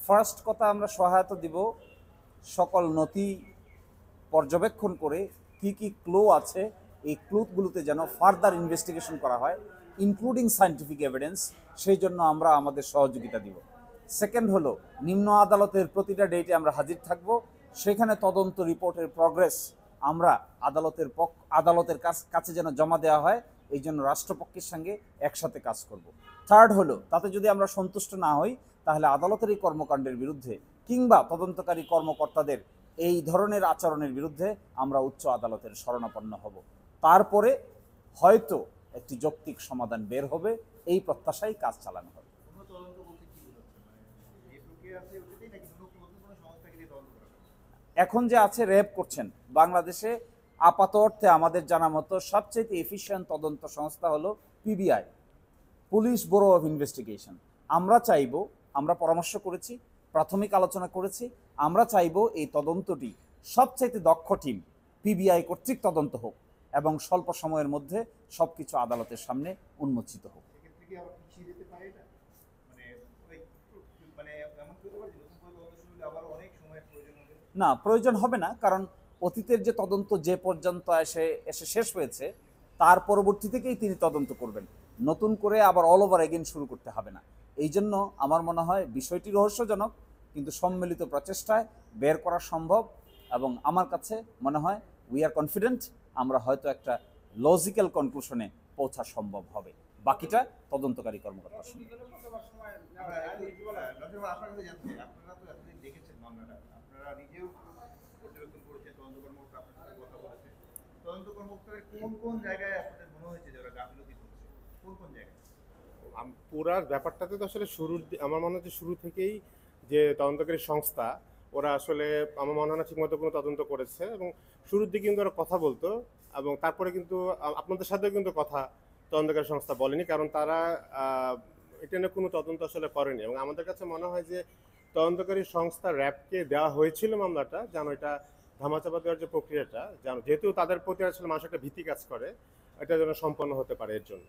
First কথা, আমরা সহায়তা দিব সকল নথি পর্যবেক্ষণ করে কি কি ক্লু আছে এই ক্লুগুলোতে যেন ফার্দার ইনভেস্টিগেশন করা হয়, ইনক্লুডিং সায়েন্টিফিক এভিডেন্স। সেই জন্য আমরা আমাদের সহযোগিতা দিব। সেকেন্ড হলো, নিম্ন আদালতের প্রতিটা ডেটে আমরা হাজির থাকব, সেখানে তদন্ত রিপোর্টের প্রগ্রেস আমরা আদালতের কাছে যেন জমা দেওয়া হয়, এই জন্য রাষ্ট্রপক্ষের সঙ্গে একসাথে কাজ করব। থার্ড হলো, তাতে যদি আমরা সন্তুষ্ট না হই তাহলে আদালতের এই কর্মকাণ্ডের বিরুদ্ধে কিংবা তদন্তকারী কর্মকর্তাদের এই ধরনের আচরণের বিরুদ্ধে আমরা উচ্চ আদালতের শরণাপন্ন হব। তারপরে হয়তো একটি যৌক্তিক সমাধান বের হবে, এই প্রত্যাশায় কাজ চালানো হবে। এখন যে আছে র্যাব করছেন। বাংলাদেশে আপাত অর্থে আমাদের জানা মতো সবচেয়ে এফিশিয়েন্ট তদন্ত সংস্থা হলো PBI, police bureau of investigation. আমরা পরামর্শ করেছি, প্রাথমিক আলোচনা করেছি, আমরা চাইব এই তদন্তটি সবচেয়ে দক্ষ টিম পিবিআই কর্তৃক তদন্ত হোক এবং স্বল্প সময়ের মধ্যে সবকিছু আদালতের সামনে উন্মোচিত হোক। না, প্রয়োজন হবে না, কারণ অতীতের যে তদন্ত যে পর্যন্ত এসে শেষ হয়েছে তার পরবর্তী থেকেই তিনি তদন্ত করবেন, নতুন করে আবার অল ওভার এগেন শুরু করতে হবে না। এই জন্য আমার মনে হয় বিষয়টি রহস্যজনক, কিন্তু সম্মিলিত প্রচেষ্টায় বের করা সম্ভব এবং আমার কাছে মনে হয় উই আর কনফিডেন্ট আমরা হয়তো একটা লজিক্যাল কনক্লুশনে পৌঁছা সম্ভব হবে। বাকিটা তদন্তকারী কর্মকর্তার সঙ্গে। পুরা ব্যাপারটাতে তো আসলে আমার মনে হচ্ছে শুরু থেকেই যে তদন্তকারী সংস্থা ওরা আসলে আমার মনে হয় না ঠিকমতো কোনো তদন্ত করেছে, এবং শুরুর দিকে কিন্তু ওরা কথা বলতো এবং তারপরে কিন্তু আপনাদের সাথেও কিন্তু কথা তদন্তকারী সংস্থা বলেনি, কারণ তারা এটা নিয়ে কোনো তদন্ত আসলে করেনি। এবং আমাদের কাছে মনে হয় যে তদন্তকারী সংস্থা র্যাবকে দেওয়া হয়েছিল মামলাটা, যেন এটা ধামাচাপা দেওয়ার যে প্রক্রিয়াটা, যেন যেহেতু তাদের প্রতি আসলে মানুষ একটা ভীতি কাজ করে, এটা যেন সম্পন্ন হতে পারে এর জন্য।